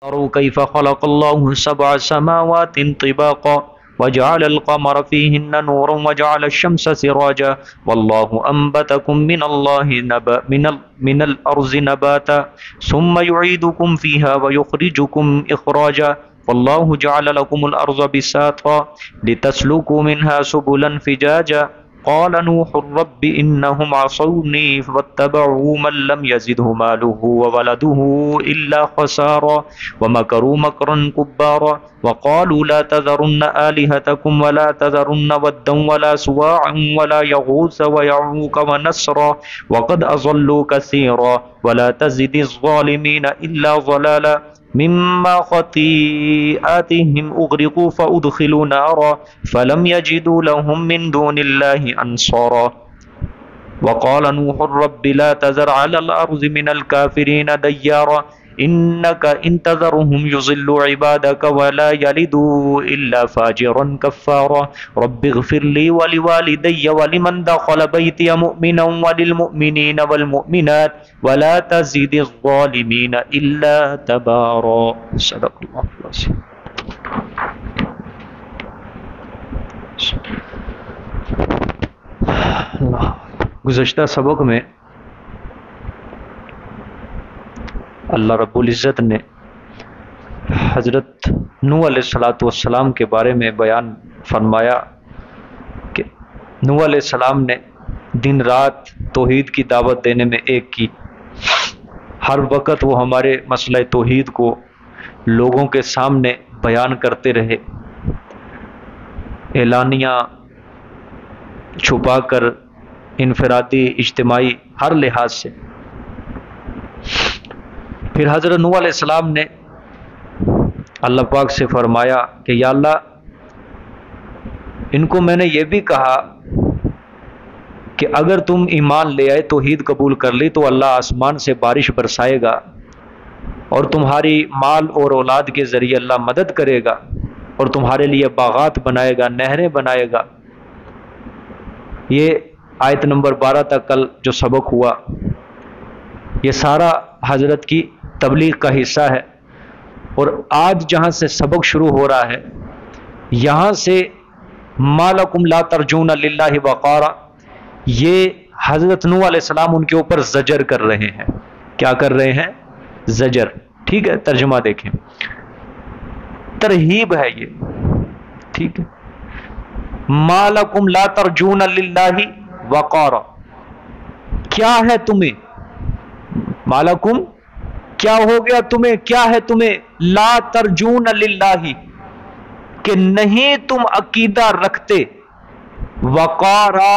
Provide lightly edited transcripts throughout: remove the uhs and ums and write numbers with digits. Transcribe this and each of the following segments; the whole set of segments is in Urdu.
تروا كيف خلق الله 7 سماوات طباقا وجعل القمر فيهن نورا وجعل الشمس سراجا والله أنبتكم من الأرض نباتا ثم يعيدكم فيها ويخرجكم إخراجا والله جعل لكم الأرض بساطا لتسلكوا منها سبلا فجاجا قال نوح رب إنهم عصوني واتبعوا من لم يزده ماله وولده إلا خسارا ومكروا مكرا كبارا وقالوا لا تذرن آلهتكم ولا تذرن ودا ولا سواعا ولا يغوث ويعوق ونسرا وقد أضلوا كثيرا ولا تزد الظالمين إلا ضلالا مما خطيئاتهم اغرقوا فادخلوا نارا فلم يجدوا لهم من دون الله انصارا وقال نوح رب لا تذر على الارض من الكافرين ديارا انك ان تذرهم يضلوا عبادك ولا يلدوا الا فاجرا كفارا رب اغفر لي ولوالدي ولمن دخل بيتي مؤمنا وللمؤمنين والمؤمنات ولا تزد الظالمين الا تبارا صدق اللہ العظیم. گزشتہ سبق میں اللہ رب العزت نے حضرت نوح علیہ السلام کے بارے میں بیان فرمایا کہ نوح علیہ السلام نے دن رات توحید کی دعوت دینے میں ایک کی. ہر وقت وہ ہمارے مسئلہ توحید کو لوگوں کے سامنے بیان کرتے رہے، اعلانیہ چھپا کر، انفرادی اجتماعی ہر لحاظ سے. پھر حضرت نوح علیہ السلام نے اللہ پاک سے فرمایا کہ یا اللہ ان کو میں نے یہ بھی کہا کہ اگر تم ایمان لے آئے، توحید قبول کر لی تو اللہ آسمان سے بارش برسائے گا اور تمہاری مال اور اولاد کے ذریعے اللہ مدد کرے گا اور تمہارے لیے باغات بنائے گا، نہریں بنائے گا. یہ آیت نمبر 12 تک کل جو سبق ہوا یہ سارا حضرت کی تبلیغ کا حصہ ہے. اور آج جہاں سے سبق شروع ہو رہا ہے یہاں سے ما لکم لا ترجون للہ وقارا، یہ حضرت نوح علیہ السلام ان کے اوپر زجر کر رہے ہیں. کیا کر رہے ہیں؟ زجر. ٹھیک ہے، ترجمہ دیکھیں، ترہیب ہے یہ. ٹھیک ہے، ما لکم لا ترجون للہ وقارا، کیا ہے تمہیں؟ ما لکم کیا ہو گیا تمہیں؟ کیا ہے تمہیں؟ لا ترجون للہ کہ نہیں تم عقیدہ رکھتے، وقارا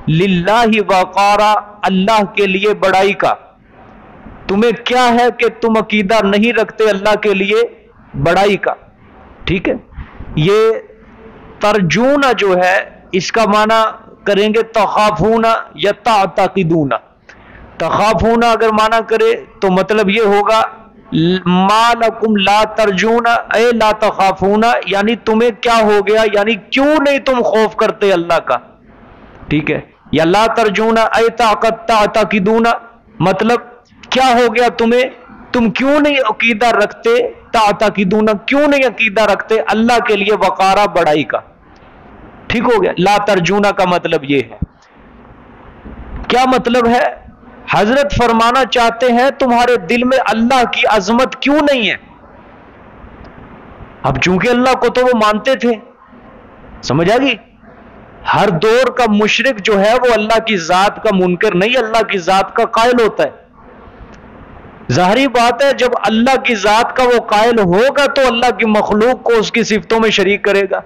للہ وقارا اللہ کے لیے بڑائی کا. تمہیں کیا ہے کہ تم عقیدہ نہیں رکھتے اللہ کے لیے بڑائی کا. ٹھیک ہے، یہ ترجون جو ہے اس کا معنی کریں گے تخافون یا تعتقدون. تخافون اگر معنی کرے تو مطلب یہ ہوگا ما لکم لا ترجون اے لا تخافون، یعنی تمہیں کیا ہو گیا، یعنی کیوں نہیں تم خوف کرتے اللہ کا. ٹھیک ہے، یا لا ترجون اے تعتقدون، مطلب کیا ہو گیا تمہیں، تم کیوں نہیں عقیدہ رکھتے، تعتقدون کیوں نہیں عقیدہ رکھتے اللہ کے لیے وقارا بڑائی کا. ٹھیک ہو گیا، لا ترجون کا مطلب یہ ہے. کیا مطلب ہے؟ حضرت فرمانا چاہتے ہیں تمہارے دل میں اللہ کی عظمت کیوں نہیں ہے. اب چونکہ اللہ کو تو وہ مانتے تھے، سمجھ آ گئی. ہر دور کا مشرک جو ہے وہ اللہ کی ذات کا منکر نہیں، اللہ کی ذات کا قائل ہوتا ہے. ظاہری بات ہے جب اللہ کی ذات کا وہ قائل ہوگا تو اللہ کی مخلوق کو اس کی صفتوں میں شریک کرے گا.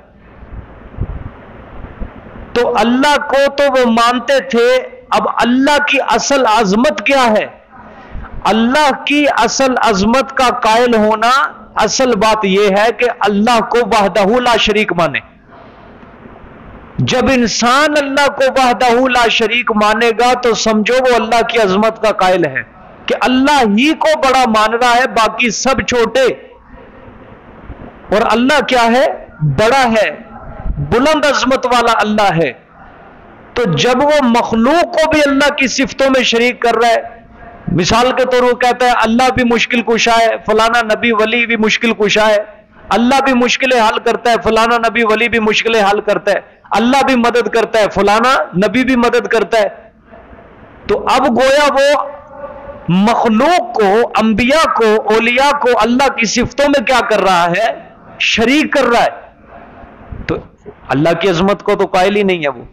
تو اللہ کو تو وہ مانتے تھے. اب اللہ کی اصل عظمت کیا ہے؟ اللہ کی اصل عظمت کا قائل ہونا، اصل بات یہ ہے کہ اللہ کو وحدہ لا شریک مانے. جب انسان اللہ کو وحدہ لا شریک مانے گا تو سمجھو وہ اللہ کی عظمت کا قائل ہے کہ اللہ ہی کو بڑا مان رہا ہے، باقی سب چھوٹے، اور اللہ کیا ہے؟ بڑا ہے، بلند عظمت والا اللہ ہے. تو جب وہ مخلوق کو بھی اللہ کی صفتوں میں شریک کر رہا ہے، مثال کے طور وہ کہتا ہے اللہ بھی مشکل کشا ہے، فلانا نبی ولی بھی مشکل کشا ہے، اللہ بھی مشکلیں حل کرتا ہے، فلانا نبی ولی بھی مشکلیں حل کرتا ہے، اللہ بھی مدد کرتا ہے، فلانا نبی بھی مدد کرتا ہے. تو اب گویا وہ مخلوق کو، انبیاء کو، اولیاء کو اللہ کی صفتوں میں کیا کر رہا ہے؟ شریک کر رہا ہے. تو اللہ کی عظمت کو تو قائل ہی نہیں ہے وہ.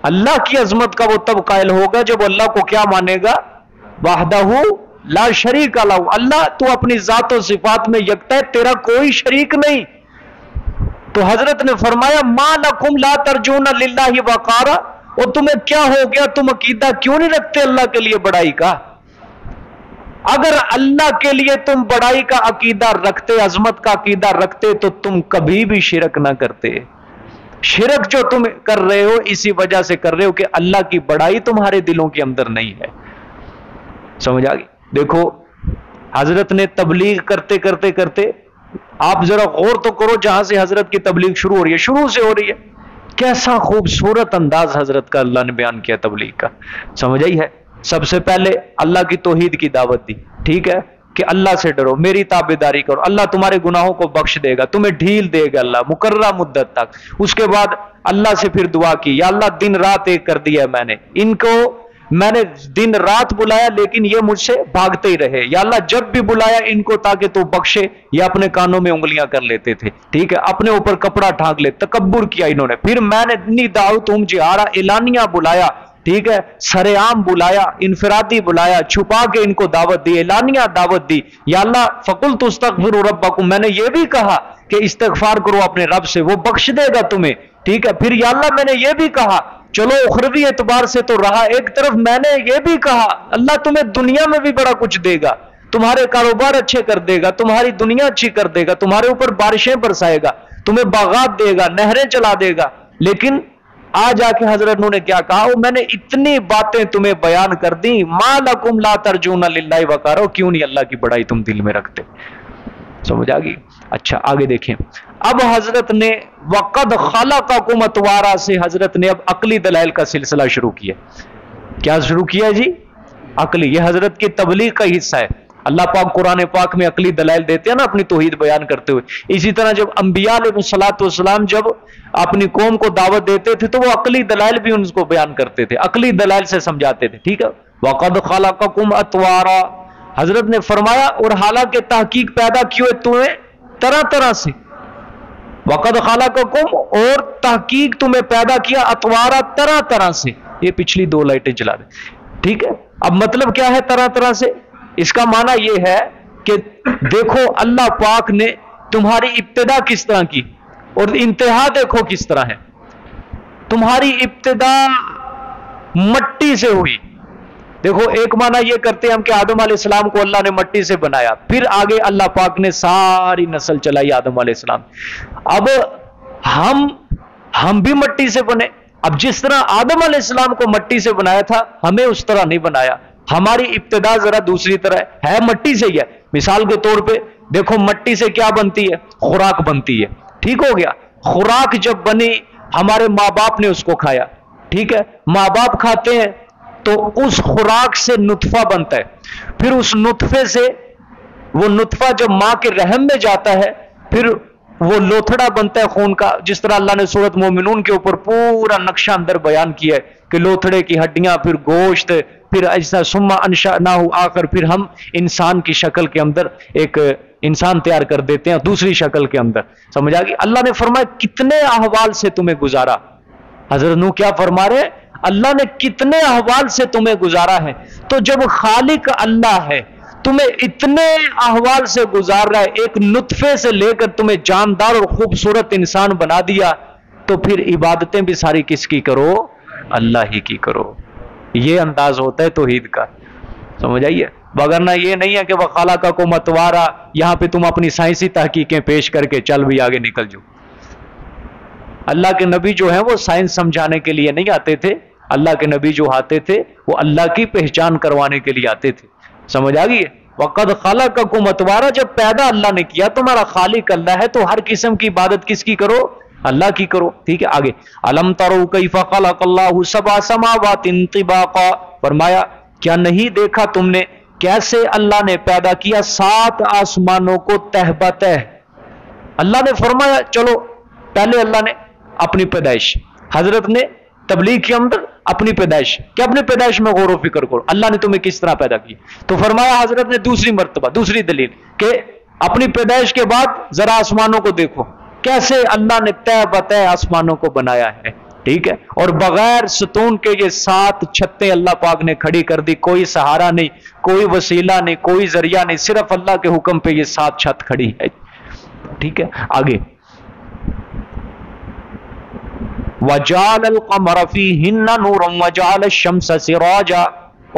اللہ کی عظمت کا وہ تب قائل ہوگا جب اللہ کو کیا مانے گا؟ وحدہ لا شریک لہ، اللہ تو اپنی ذات و صفات میں یکتا ہے، تیرا کوئی شریک نہیں. تو حضرت نے فرمایا ما لکم لا ترجون للہ وقارا، اور تمہیں کیا ہو گیا، تم عقیدہ کیوں نہیں رکھتے اللہ کے لیے بڑائی کا؟ اگر اللہ کے لیے تم بڑائی کا عقیدہ رکھتے، عظمت کا عقیدہ رکھتے، تو تم کبھی بھی شرک نہ کرتے. شرک جو تم کر رہے ہو اسی وجہ سے کر رہے ہو کہ اللہ کی بڑائی تمہارے دلوں کے اندر نہیں ہے. سمجھ آ گئی؟ دیکھو حضرت نے تبلیغ کرتے کرتے کرتے، آپ ذرا غور تو کرو، جہاں سے حضرت کی تبلیغ شروع ہو رہی ہے، شروع سے ہو رہی ہے، کیسا خوبصورت انداز حضرت کا اللہ نے بیان کیا تبلیغ کا. سمجھ آئی ہے؟ سب سے پہلے اللہ کی توحید کی دعوت دی، ٹھیک ہے، کہ اللہ سے ڈرو، میری تابعداری کرو، اللہ تمہارے گناہوں کو بخش دے گا، تمہیں ڈھیل دے گا اللہ مقررہ مدت تک. اس کے بعد اللہ سے پھر دعا کی، یا اللہ دن رات ایک کر دیا میں نے، ان کو میں نے دن رات بلایا لیکن یہ مجھ سے بھاگتے ہی رہے، یا اللہ جب بھی بلایا ان کو تاکہ تو بخشے، یہ اپنے کانوں میں انگلیاں کر لیتے تھے، ٹھیک ہے، اپنے اوپر کپڑا ڈھانک لے، تکبر کیا انہوں نے. پھر میں نے انی دعوتہم جہارا، اعلانیہ بلایا، ٹھیک ہے، سر عام بلایا، انفرادی بلایا، چھپا کے ان کو دعوت دی، اعلانیہ دعوت دی. یا اللہ فقلت استغفروا ربکم، میں نے یہ بھی کہا کہ استغفار کرو اپنے رب سے، وہ بخش دے گا تمہیں، ٹھیک ہے. پھر یا اللہ میں نے یہ بھی کہا، چلو اخروی اعتبار سے تو رہا، ایک طرف میں نے یہ بھی کہا اللہ تمہیں دنیا میں بھی بڑا کچھ دے گا، تمہارے کاروبار اچھے کر دے گا، تمہاری دنیا اچھی کر دے گا، تمہارے اوپر بارشیں برسائے گا، تمہیں باغات دے گا، نہریں چلا دے گا. لیکن آج آ کے حضرت نے کیا کہا؟ میں نے اتنی باتیں تمہیں بیان کر دی، ما لکم لا ترجون للہ وقارا، کیوں نہیں اللہ کی بڑائی تم دل میں رکھتے؟ سمجھ آ گئی؟ اچھا آگے دیکھیں. اب حضرت نے وقد خلقکم اطوارا سے حضرت نے اب عقلی دلائل کا سلسلہ شروع کیا. کیا شروع کیا جی؟ عقلی. یہ حضرت کی تبلیغ کا حصہ ہے. اللہ پاک قرآن پاک میں عقلی دلائل دیتے ہیں نا اپنی توحید بیان کرتے ہوئے. اسی طرح جب انبیاء علیہ الصلوۃ والسلام جب اپنی قوم کو دعوت دیتے تھے تو وہ عقلی دلائل بھی ان کو بیان کرتے تھے، عقلی دلائل سے سمجھاتے تھے، ٹھیک ہے. وقد خلقکم اطوارا، حضرت نے فرمایا اور حالانکہ تحقیق پیدا کیے تمہیں طرح طرح سے. وقد خلقکم، اور تحقیق تمہیں پیدا کیا، اطوارا طرح طرح سے. یہ پچھلی دو لائٹیں چلا دیں، ٹھیک ہے. اب مطلب کیا ہے طرح طرح سے؟ اس کا معنی یہ ہے کہ دیکھو اللہ پاک نے تمہاری ابتدا کس طرح کی اور انتہا دیکھو کس طرح ہے. تمہاری ابتدا مٹی سے ہوئی. دیکھو ایک معنی یہ کرتے ہیں ہم کہ آدم علیہ السلام کو اللہ نے مٹی سے بنایا، پھر آگے اللہ پاک نے ساری نسل چلائی آدم علیہ السلام. اب ہم بھی مٹی سے بنے. اب جس طرح آدم علیہ السلام کو مٹی سے بنایا تھا ہمیں اس طرح نہیں بنایا. ہماری ابتدا ذرا دوسری طرح ہے، مٹی سے ہی ہے. مثال کے طور پہ دیکھو مٹی سے کیا بنتی ہے؟ خوراک بنتی ہے، ٹھیک ہو گیا. خوراک جب بنی ہمارے ماں باپ نے اس کو کھایا، ٹھیک ہے. ماں باپ کھاتے ہیں تو اس خوراک سے نطفہ بنتا ہے، پھر اس نطفے سے وہ نطفہ جب ماں کے رحم میں جاتا ہے پھر وہ لوتھڑا بنتا ہے خون کا. جس طرح اللہ نے سورۃ مومنون کے اوپر پورا نقشہ اندر بیان کیا ہے کہ لوتھڑے کی ہڈیاں، پھر گوشت، پھر ایسا ثم انشأناہ آخر، پھر ہم انسان کی شکل کے اندر ایک انسان تیار کر دیتے ہیں دوسری شکل کے اندر. سمجھ آ گئی؟ اللہ نے فرمایا کتنے احوال سے تمہیں گزارا. حضرت نوح کیا فرما رہے؟ اللہ نے کتنے احوال سے تمہیں گزارا ہے. تو جب خالق اللہ ہے تمہیں اتنے احوال سے گزار رہا ہے، ایک نطفے سے لے کر تمہیں جاندار اور خوبصورت انسان بنا دیا، تو پھر عبادتیں بھی ساری کس کی کرو؟ اللہ ہی کی کرو. یہ انداز ہوتا ہے توحید کا. سمجھ آئیے؟ وگرنہ یہ نہیں ہے کہ وہ خلقکم اطوارا، یہاں پہ تم اپنی سائنسی تحقیقیں پیش کر کے چل بھی آگے نکل جاؤ. اللہ کے نبی جو ہیں وہ سائنس سمجھانے کے لیے نہیں آتے تھے. اللہ کے نبی جو آتے تھے وہ اللہ کی پہچان کروانے کے لیے آتے تھے. سمجھ آ گئی ہے؟ وقد خلقکم اطوارا، جب پیدا اللہ نے کیا تمہارا خالق اللہ ہے تو ہر قسم کی عبادت کس کی کرو؟ اللہ کی کرو. ٹھیک ہے آگے. الم تروا کیف خلق اللہ سبع سماوات طباقا، فرمایا کیا نہیں دیکھا تم نے کیسے اللہ نے پیدا کیا 7 آسمانوں کو تہ بتہ. اللہ نے فرمایا چلو پہلے اللہ نے اپنی پیدائش، حضرت نے تبلیغ کے اندر اپنی پیدائش کہ اپنی پیدائش میں غور و فکر کرو اللہ نے تمہیں کس طرح پیدا کیا. تو فرمایا حضرت نے دوسری مرتبہ دوسری دلیل کہ اپنی پیدائش کے بعد ذرا آسمانوں کو دیکھو کیسے اللہ نے تہ بتہ آسمانوں کو بنایا ہے. ٹھیک ہے، اور بغیر ستون کے یہ 7 چھتیں اللہ پاک نے کھڑی کر دی، کوئی سہارا نہیں، کوئی وسیلہ نہیں، کوئی ذریعہ نہیں، صرف اللہ کے حکم پہ یہ 7 چھت کھڑی ہے. ٹھیک ہے، آگے وَجَعَلَ الْقَمَرَ فِيهِنَّ نُورًا وَجَعَلَ الشَّمْسَ سِرَاجًا،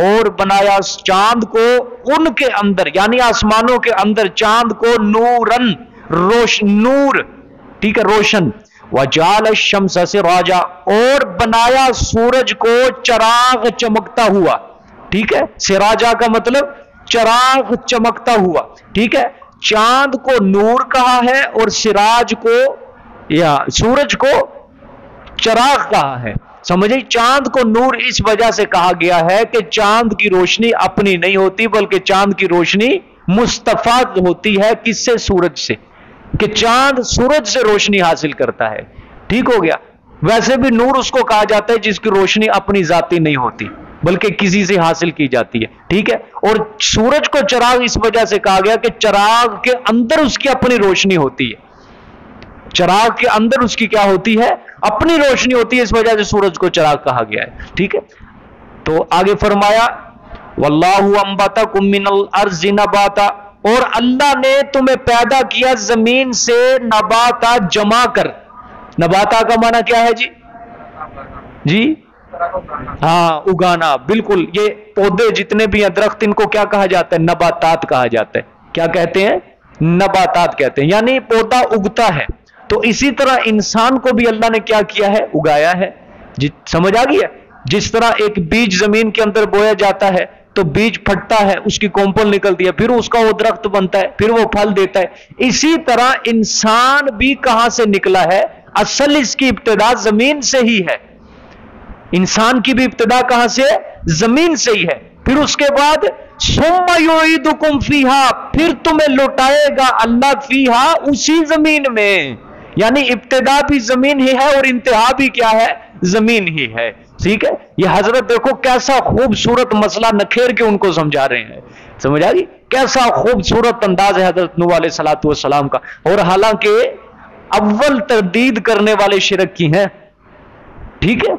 اور بنایا چاند کو ان کے اندر یعنی آسمانوں کے اندر چاند کو نورن نور، ٹھیک ہے، روشن. وَجَعَلَ الشَّمْسَ سِرَاجًا، اور بنایا سورج کو چراغ چمکتا ہوا. ٹھیک ہے، سراجا کا مطلب چراغ چمکتا ہوا. ٹھیک ہے، چاند کو نور کہا ہے اور سراج کو یا سورج کو چراغ کہا ہے. سمجھے، چاند کو نور اس وجہ سے کہا گیا ہے کہ چاند کی روشنی اپنی نہیں ہوتی بلکہ چاند کی روشنی مستفاد ہوتی ہے. کس سے؟ سورج سے، کہ چاند سورج سے روشنی حاصل کرتا ہے. ٹھیک ہو گیا. ویسے بھی نور اس کو کہا جاتا ہے جس کی روشنی اپنی ذاتی نہیں ہوتی بلکہ کسی سے حاصل کی جاتی ہے. ٹھیک ہے، اور سورج کو چراغ اس وجہ سے کہا گیا کہ چراغ کے اندر اس کی اپنی روشنی ہوتی ہے. چراغ کے اندر اس کی کیا ہوتی ہے؟ اپنی روشنی ہوتی ہے، اس وجہ سے سورج کو چراغ کہا گیا ہے. ٹھیک ہے، تو آگے فرمایا واللہ انبتکم من الارض نباتا، اور اللہ نے تمہیں پیدا کیا زمین سے نباتا جمع کر. نباتا کا معنی کیا ہے جی ہاں، اگانا. بالکل، یہ پودے جتنے بھی ہیں درخت ان کو کیا کہا جاتا ہے؟ نباتات کہا جاتا ہے. کیا کہتے ہیں؟ نباتات کہتے ہیں، یعنی پودا اگتا ہے. تو اسی طرح انسان کو بھی اللہ نے کیا کیا ہے؟ اگایا ہے. سمجھ آ گیا؟ جس طرح ایک بیج زمین کے اندر بویا جاتا ہے تو بیج پھٹتا ہے، اس کی کومپل نکلتی ہے، پھر اس کا وہ درخت بنتا ہے، پھر وہ پھل دیتا ہے. اسی طرح انسان بھی کہاں سے نکلا ہے؟ اصل اس کی ابتدا زمین سے ہی ہے. انسان کی بھی ابتدا کہاں سے؟ زمین سے ہی ہے. پھر اس کے بعد ثم یعیدکم فیہا، پھر تمہیں لوٹائے گا اللہ فیہا، اسی زمین میں. یعنی ابتدا بھی زمین ہی ہے اور انتہا بھی کیا ہے؟ زمین ہی ہے. ٹھیک ہے، یہ حضرت دیکھو کیسا خوبصورت مسئلہ نکھیر کے ان کو سمجھا رہے ہیں. سمجھ آ گئی؟ کیسا خوبصورت انداز ہے حضرت نوح علیہ الصلوۃ والسلام کا. اور حالانکہ اول تردید کرنے والے شرک کی ہیں. ٹھیک ہے،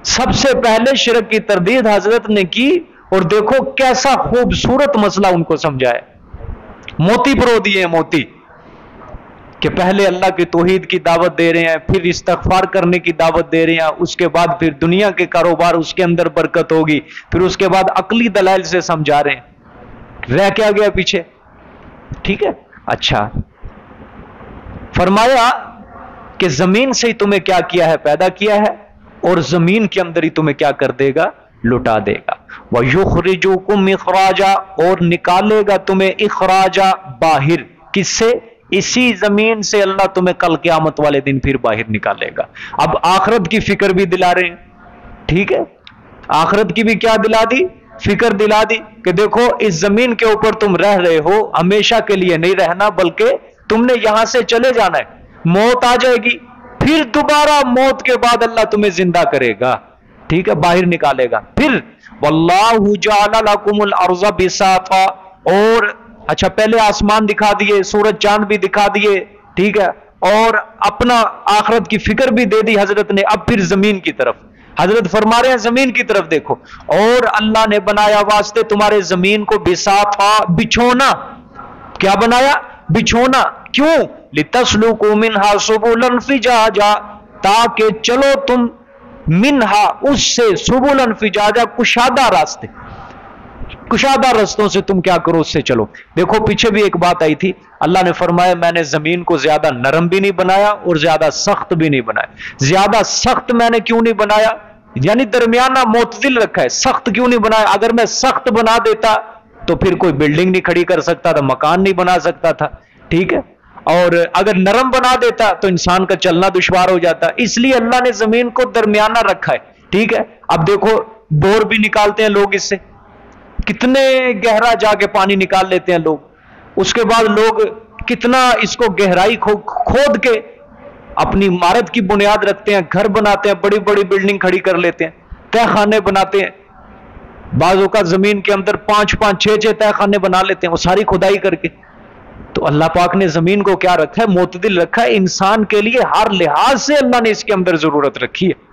سب سے پہلے شرک کی تردید حضرت نے کی، اور دیکھو کیسا خوبصورت مسئلہ ان کو سمجھایا. موتی پرو دیے ہیں، موتی، کہ پہلے اللہ کی توحید کی دعوت دے رہے ہیں، پھر استغفار کرنے کی دعوت دے رہے ہیں، اس کے بعد پھر دنیا کے کاروبار اس کے اندر برکت ہوگی، پھر اس کے بعد عقلی دلائل سے سمجھا رہے ہیں. رہ کیا گیا پیچھے؟ ٹھیک ہے، اچھا فرمایا کہ زمین سے ہی تمہیں کیا کیا ہے؟ پیدا کیا ہے، اور زمین کے اندر ہی تمہیں کیا کر دے گا؟ لٹا دے گا. وَيُخْرِجُكُمْ اِخْرَاجًا، اور نکالے گا تمہیں اخراجا، باہر. کس سے؟ اسی زمین سے اللہ تمہیں کل قیامت والے دن پھر باہر نکالے گا. اب آخرت کی فکر بھی دلا رہے ہیں. ٹھیک ہے، آخرت کی بھی کیا دلا دی؟ فکر دلا دی کہ دیکھو اس زمین کے اوپر تم رہ رہے ہو، ہمیشہ کے لیے نہیں رہنا بلکہ تم نے یہاں سے چلے جانا ہے. موت آ جائے گی، پھر دوبارہ موت کے بعد اللہ تمہیں زندہ کرے گا. ٹھیک ہے، باہر نکالے گا. پھر واللہ جعل لکم الارض بساطا، اور اچھا پہلے آسمان دکھا دیے، سورج چاند بھی دکھا دیے. ٹھیک ہے، اور اپنا آخرت کی فکر بھی دے دی حضرت نے. اب پھر زمین کی طرف حضرت فرما رہے ہیں، زمین کی طرف دیکھو. اور اللہ نے بنایا واسطے تمہارے زمین کو بساطا، بچھونا. کیا بنایا؟ بچھونا. کیوں؟ لتسلکوا منہا سبلا فجاجا، تاکہ چلو تم منہا، اس سے، سبلا فجاجا، کشادہ راستے، کشادہ رستوں سے تم کیا کرو؟ اس سے چلو. دیکھو پیچھے بھی ایک بات آئی تھی، اللہ نے فرمایا میں نے زمین کو زیادہ نرم بھی نہیں بنایا اور زیادہ سخت بھی نہیں بنایا. زیادہ سخت میں نے کیوں نہیں بنایا؟ یعنی درمیانہ معتدل رکھا ہے. سخت کیوں نہیں بنایا؟ اگر میں سخت بنا دیتا تو پھر کوئی بلڈنگ نہیں کھڑی کر سکتا تھا، مکان نہیں بنا سکتا تھا. ٹھیک ہے، اور اگر نرم بنا دیتا تو انسان کا چلنا دشوار ہو جاتا. اس لیے اللہ نے زمین کو درمیانہ رکھا ہے. ٹھیک ہے، اب دیکھو بور بھی نکالتے ہیں لوگ اس سے. کتنے گہرا جا کے پانی نکال لیتے ہیں لوگ. اس کے بعد لوگ کتنا اس کو گہرائی کھود کے اپنی عمارت کی بنیاد رکھتے ہیں, گھر بناتے ہیں, بڑی بڑی بلڈنگ کھڑی کر لیتے ہیں, تہ خانے بناتے ہیں. بعضوں کا زمین کے اندر 5-5-6 تہ خانے بنا لیتے ہیں, وہ ساری کھدائی کر کے. تو اللہ پاک نے زمین کو کیا رکھا ہے؟ معتدل رکھا ہے. انسان کے لیے ہر لحاظ سے اللہ نے اس کے اندر ضرورت رکھی ہے.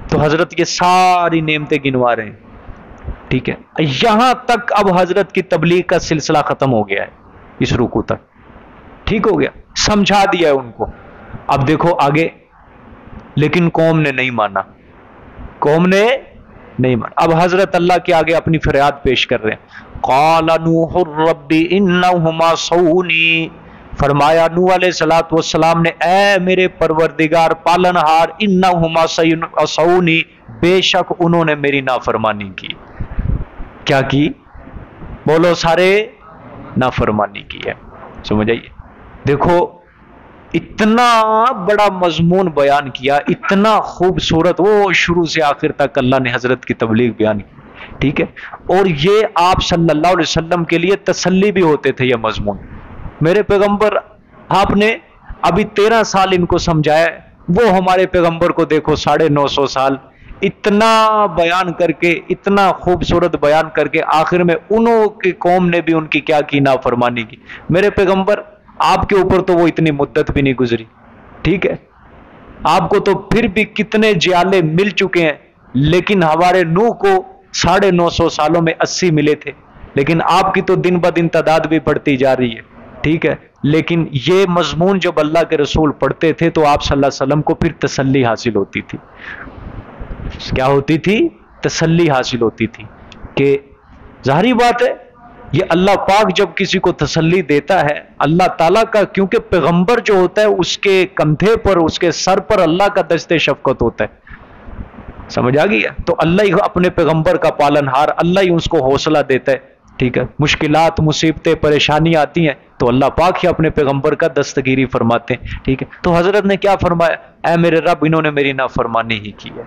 تو حضرت یہ ساری نعمتیں گنوا رہے ہیں. ٹھیک ہے, یہاں تک اب حضرت کی تبلیغ کا سلسلہ ختم ہو گیا ہے, اس رکوع تک. ٹھیک ہو گیا, سمجھا دیا ہے ان کو. اب دیکھو آگے, لیکن قوم نے نہیں مانا, قوم نے نہیں مانا. اب حضرت اللہ کے آگے اپنی فریاد پیش کر رہے ہیں. قال نوح رب انہما عصونی, فرمایا نوح علیہ الصلوۃ والسلام نے, اے میرے پروردگار پالنہار, انہما عصونی, بے شک انہوں نے میری نافرمانی کی. کیا کی؟ بولو سارے, نافرمانی کی ہے. سمجھ آئیے؟ دیکھو اتنا بڑا مضمون بیان کیا, اتنا خوبصورت, وہ شروع سے آخر تک اللہ نے حضرت کی تبلیغ بیان کی. ٹھیک ہے, اور یہ آپ صلی اللہ علیہ وسلم کے لیے تسلی بھی ہوتے تھے یہ مضمون. میرے پیغمبر, آپ نے ابھی 13 سال ان کو سمجھایا, وہ ہمارے پیغمبر کو دیکھو 950 سال اتنا بیان کر کے, اتنا خوبصورت بیان کر کے, آخر میں انہوں کی قوم نے بھی ان کی کیا کی؟ نافرمانی کی. میرے پیغمبر آپ کے اوپر تو وہ اتنی مدت بھی نہیں گزری. ٹھیک ہے, آپ کو تو پھر بھی کتنے جیالے مل چکے ہیں, لیکن ہمارے نوح کو 950 سالوں میں 80 ملے تھے, لیکن آپ کی تو دن بدن تعداد بھی بڑھتی جا رہی ہے. ٹھیک ہے, لیکن یہ مضمون جب اللہ کے رسول پڑھتے تھے تو آپ صلی اللہ علیہ وسلم کو پھر تسلی حاصل ہوتی تھی. کیا ہوتی تھی؟ تسلی حاصل ہوتی تھی. کہ ظاہری بات ہے, یہ اللہ پاک جب کسی کو تسلی دیتا ہے, اللہ تعالیٰ کا, کیونکہ پیغمبر جو ہوتا ہے اس کے کندھے پر, اس کے سر پر اللہ کا دست شفقت ہوتا ہے. سمجھ آ گئی ہے؟ تو اللہ ہی اپنے پیغمبر کا پالنہار, اللہ ہی اس کو حوصلہ دیتا ہے. ٹھیک ہے, مشکلات, مصیبتیں, پریشانی آتی ہیں تو اللہ پاک ہی اپنے پیغمبر کا دستگیری فرماتے ہیں. ٹھیک ہے, تو حضرت نے کیا فرمایا؟ اے میرے رب, انہوں نے میری نافرمانی ہی کی ہے.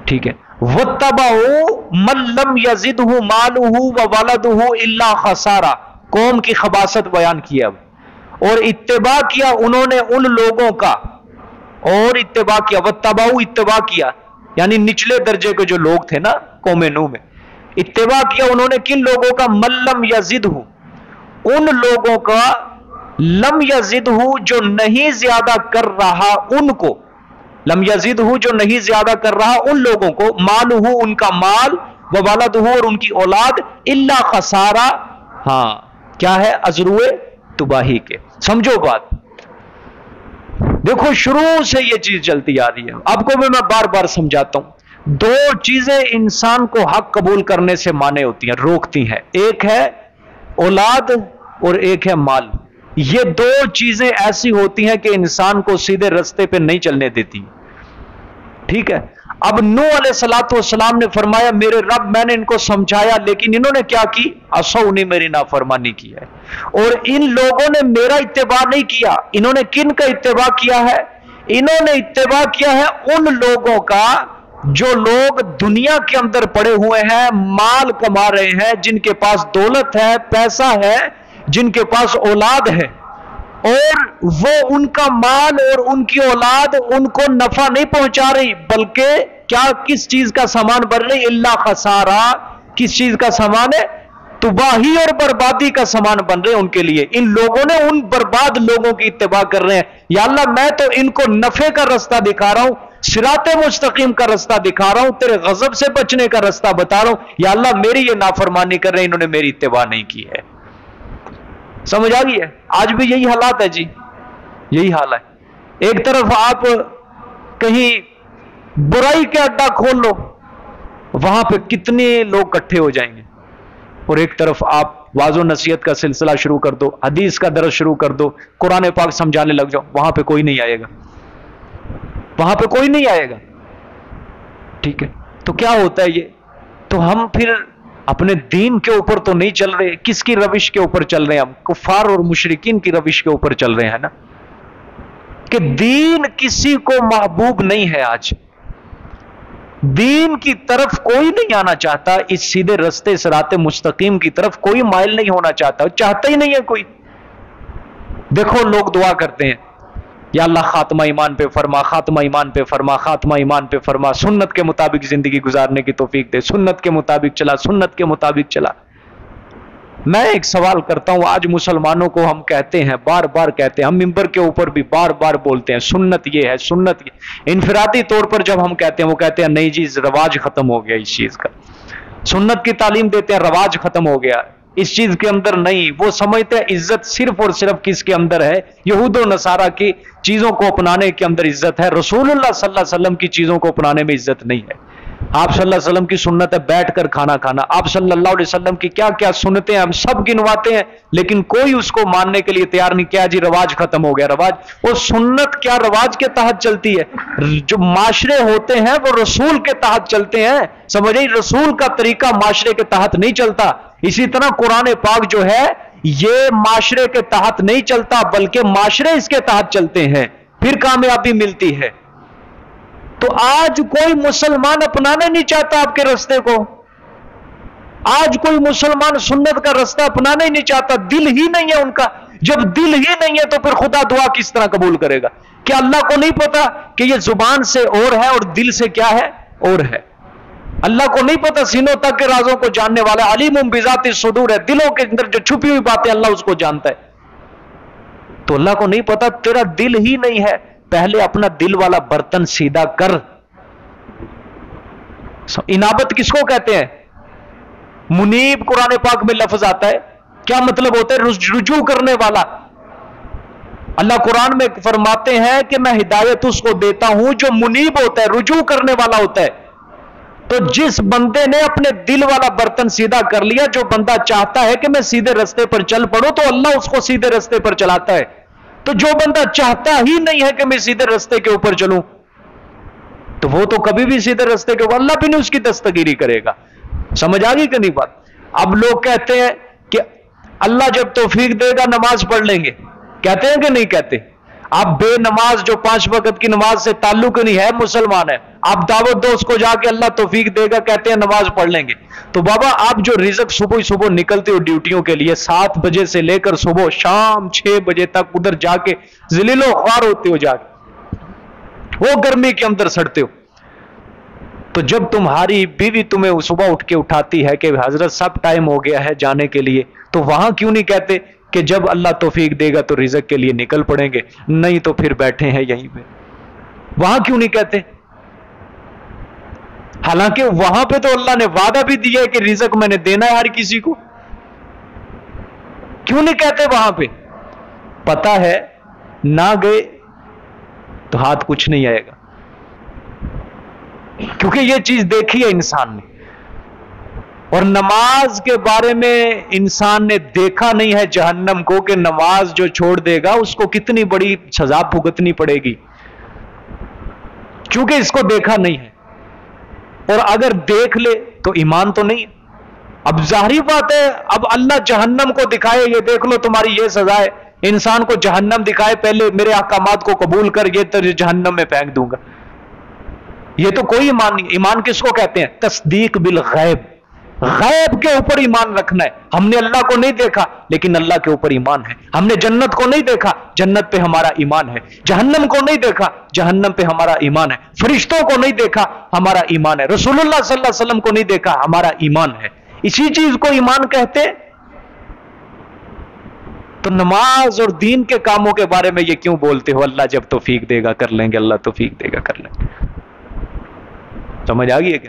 ٹھیک ہے, وَاتَّبَعُوا مَن لَّمْ يَزِدْهُ مَالُهُ وَوَلَدُهُ إِلَّا خَسَارًا. قوم کی خباثت بیان کی اب, اور اتباع کیا انہوں نے ان لوگوں کا, اور اتباع کیا, وَاتَّبَعُوا اتباع کیا, یعنی نچلے درجے کے جو لوگ تھے نا قوم نوح میں, اتباع کیا انہوں نے کن لوگوں کا؟ مَن لَّمْ يَزِدْهُ, ان لوگوں کا, لم يزدہ جو نہیں زیادہ کر رہا ان کو, لم یزدہ جو نہیں زیادہ کر رہا ان لوگوں کو, مالہ ان کا مال, وولدہ اور ان کی اولاد, الا خسارہ, ہاں کیا ہے؟ ازروئے تباہی کے. سمجھو بات, دیکھو شروع سے یہ چیز چلتی آ رہی ہے. آپ کو بھی میں بار بار سمجھاتا ہوں, 2 چیزیں انسان کو حق قبول کرنے سے مانے ہوتی ہیں, روکتی ہیں. ایک ہے اولاد اور ایک ہے مال. یہ 2 چیزیں ایسی ہوتی ہیں کہ انسان کو سیدھے رستے پہ نہیں چلنے دیتی. ٹھیک ہے, اب نوح علیہ الصلوۃ والسلام نے فرمایا, میرے رب میں نے ان کو سمجھایا لیکن انہوں نے کیا کی؟ عصونی, میری نافرمانی کی ہے. اور ان لوگوں نے میرا اتباع نہیں کیا. انہوں نے کن کا اتباع کیا ہے؟ انہوں نے اتباع کیا ہے ان لوگوں کا جو لوگ دنیا کے اندر پڑے ہوئے ہیں, مال کما رہے ہیں, جن کے پاس دولت ہے, پیسہ ہے, جن کے پاس اولاد ہے, اور وہ ان کا مال اور ان کی اولاد ان کو نفع نہیں پہنچا رہی, بلکہ کیا, کس چیز کا سامان بن رہی؟ اللہ خسارہ. کس چیز کا سامان ہے؟ تباہی اور بربادی کا سامان بن رہے ان کے لیے. ان لوگوں نے ان برباد لوگوں کی اتباع کر رہے ہیں. یا اللہ میں تو ان کو نفع کا رستہ دکھا رہا ہوں, صراط مستقیم کا رستہ دکھا رہا ہوں, تیرے غضب سے بچنے کا رستہ بتا رہا ہوں. یا اللہ میری یہ نافرمانی کر رہے ہیں, انہوں نے میری اتباع نہیں کی ہے. سمجھ آ گئی ہے؟ آج بھی یہی حالات ہے جی, یہی حال ہے. ایک طرف آپ کہیں برائی کا اڈا کھول لو, وہاں پہ کتنے لوگ اکٹھے ہو جائیں گے, اور ایک طرف آپ واعظ و نصیحت کا سلسلہ شروع کر دو, حدیث کا درس شروع کر دو, قرآن پاک سمجھانے لگ جاؤ, وہاں پہ کوئی نہیں آئے گا, وہاں پہ کوئی نہیں آئے گا. ٹھیک ہے, تو کیا ہوتا ہے یہ؟ تو ہم پھر اپنے دین کے اوپر تو نہیں چل رہے, کس کی روش کے اوپر چل رہے ہیں؟ ہم کفار اور مشرکین کی روش کے اوپر چل رہے ہیں نا, کہ دین کسی کو محبوب نہیں ہے. آج دین کی طرف کوئی نہیں آنا چاہتا، اس سیدھے رستے صراط مستقیم کی طرف کوئی مائل نہیں ہونا چاہتا، چاہتا ہی نہیں ہے کوئی۔ دیکھو لوگ دعا کرتے ہیں، یا اللہ خاتمہ ایمان پہ فرما، خاتمہ ایمان پہ فرما، خاتمہ ایمان پہ فرما، سنت کے مطابق زندگی گزارنے کی توفیق دے، سنت کے مطابق چلا، سنت کے مطابق چلا۔ میں ایک سوال کرتا ہوں، آج مسلمانوں کو ہم کہتے ہیں، بار بار کہتے ہیں، ہم ممبر کے اوپر بھی بار بار بولتے ہیں سنت یہ ہے، سنت یہ۔ انفرادی طور پر جب ہم کہتے ہیں، وہ کہتے ہیں نہیں جی رواج ختم ہو گیا اس چیز کا۔ سنت کی تعلیم دیتے ہیں، رواج ختم ہو گیا اس چیز کے اندر نہیں۔ وہ سمجھتے ہیں عزت صرف اور صرف کس کے اندر ہے؟ یہود و نصارہ کی چیزوں کو اپنانے کے اندر عزت ہے، رسول اللہ صلی اللہ علیہ وسلم کی چیزوں کو اپنانے میں عزت نہیں ہے۔ آپ صلی اللہ علیہ وسلم کی سنت ہے بیٹھ کر کھانا کھانا، آپ صلی اللہ علیہ وسلم کی کیا کیا سنتیں ہم سب گنواتے ہیں، لیکن کوئی اس کو ماننے کے لیے تیار نہیں۔ کیا جی رواج ختم ہو گیا، رواج؟ وہ سنت کیا رواج کے تحت چلتی ہے؟ جو معاشرے ہوتے ہیں وہ رسول کے تحت چلتے ہیں، سمجھے؟ رسول کا طریقہ معاشرے کے تحت نہیں چلتا۔ اسی طرح قرآن پاک جو ہے یہ معاشرے کے تحت نہیں چلتا، بلکہ معاشرے اس کے تحت چلتے ہیں، پھر کامیابی ملتی ہے۔ تو آج کوئی مسلمان اپنانا نہیں چاہتا آپ کے رستے کو، آج کوئی مسلمان سنت کا رستہ اپنانا ہی نہیں چاہتا، دل ہی نہیں ہے ان کا۔ جب دل ہی نہیں ہے تو پھر خدا دعا کس طرح قبول کرے گا؟ کیا اللہ کو نہیں پتا کہ یہ زبان سے اور ہے اور دل سے کیا ہے اور ہے؟ اللہ کو نہیں پتا سینوں تک کے رازوں کو جاننے والا علیم بذات الصدور ہے، دلوں کے اندر جو چھپی ہوئی باتیں اللہ اس کو جانتا ہے۔ تو اللہ کو نہیں پتا تیرا دل ہی نہیں ہے، پہلے اپنا دل والا برتن سیدھا کر۔ انابت کس کو کہتے ہیں؟ منیب قرآن پاک میں لفظ آتا ہے، کیا مطلب ہوتا ہے؟ رجوع کرنے والا۔ اللہ قرآن میں فرماتے ہیں کہ میں ہدایت اس کو دیتا ہوں جو منیب ہوتا ہے، رجوع کرنے والا ہوتا ہے۔ تو جس بندے نے اپنے دل والا برتن سیدھا کر لیا، جو بندہ چاہتا ہے کہ میں سیدھے رستے پر چل پڑوں تو اللہ اس کو سیدھے رستے پر چلاتا ہے۔ تو جو بندہ چاہتا ہی نہیں ہے کہ میں سیدھے رستے کے اوپر چلوں تو وہ تو کبھی بھی سیدھے رستے کے اوپر اللہ بھی نہیں اس کی دستگیری کرے گا۔ سمجھ آ گئی کہ نہیں بات؟ اب لوگ کہتے ہیں کہ اللہ جب توفیق دے گا نماز پڑھ لیں گے، کہتے ہیں کہ نہیں کہتے؟ آپ بے نماز جو 5 وقت کی نماز سے تعلق نہیں ہے مسلمان ہے، آپ دعوت دو اس کو جا کے اللہ توفیق دے گا، کہتے ہیں نماز پڑھ لیں گے۔ تو بابا آپ جو رزق صبح نکلتے ہو ڈیوٹیوں کے لیے، 7 بجے سے لے کر صبح شام 6 بجے تک ادھر جا کے ذلیل و خوار ہوتے ہو، جا کے وہ گرمی کے اندر سڑتے ہو، تو جب تمہاری بیوی تمہیں صبح اٹھ کے اٹھاتی ہے کہ حضرت سب ٹائم ہو گیا ہے جانے کے لیے، تو وہاں کیوں نہیں کہتے کہ جب اللہ توفیق دے گا تو رزق کے لیے نکل پڑیں گے، نہیں تو پھر بیٹھے ہیں یہیں پہ؟ وہاں کیوں نہیں کہتے؟ حالانکہ وہاں پہ تو اللہ نے وعدہ بھی دیا ہے کہ رزق میں نے دینا ہے ہر کسی کو، کیوں نہیں کہتے وہاں پہ؟ پتا ہے نہ گئے تو ہاتھ کچھ نہیں آئے گا، کیونکہ یہ چیز دیکھی ہے انسان نے۔ اور نماز کے بارے میں انسان نے دیکھا نہیں ہے جہنم کو، کہ نماز جو چھوڑ دے گا اس کو کتنی بڑی سزا بھگتنی پڑے گی، کیونکہ اس کو دیکھا نہیں ہے۔ اور اگر دیکھ لے تو ایمان تو نہیں۔ اب ظاہری بات ہے، اب اللہ جہنم کو دکھائے یہ دیکھ لو تمہاری یہ سزا ہے، انسان کو جہنم دکھائے پہلے میرے احکامات کو قبول کر یہ تجھے جہنم میں پھینک دوں گا، یہ تو کوئی ایمان نہیں۔ ایمان کس کو کہتے ہیں؟ تصدیق بالغیب، غیب کے اوپر ایمان رکھنا ہے۔ ہم نے اللہ کو نہیں دیکھا لیکن اللہ کے اوپر ایمان ہے، ہم نے جنت کو نہیں دیکھا، جنت پہ ہمارا ایمان ہے، جہنم کو نہیں دیکھا، جہنم پہ ہمارا ایمان ہے، فرشتوں کو نہیں دیکھا، ہمارا ایمان ہے، رسول اللہ صلی اللہ علیہ وسلم کو نہیں دیکھا، ہمارا ایمان ہے۔ اسی چیز کو ایمان کہتے۔ تو نماز اور دین کے کاموں کے بارے میں یہ کیوں بولتے ہو اللہ جب توفیق دے گا کر لیں گے، اللہ توفیق دے گا کر لیں گے؟ سمجھ آ گئی ہے کہ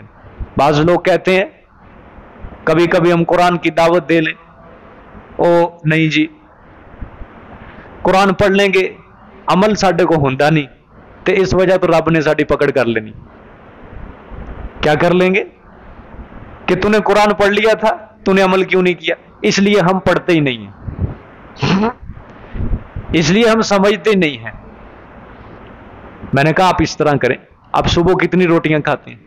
بعض لوگ کہتے ہیں کبھی کبھی ہم قرآن کی دعوت دے لیں، او نہیں جی قرآن پڑھ لیں گے عمل ساڈے کو ہوندا نہیں تے اس وجہ تو رب نے ساڈی پکڑ کر لینی۔ کیا کر لیں گے؟ کہ تو نے قرآن پڑھ لیا تھا تو نے عمل کیوں نہیں کیا؟ اس لیے ہم پڑھتے ہی نہیں ہیں، اس لیے ہم سمجھتے نہیں ہیں۔ میں نے کہا آپ اس طرح کریں، آپ صبح کتنی روٹیاں کھاتے ہیں؟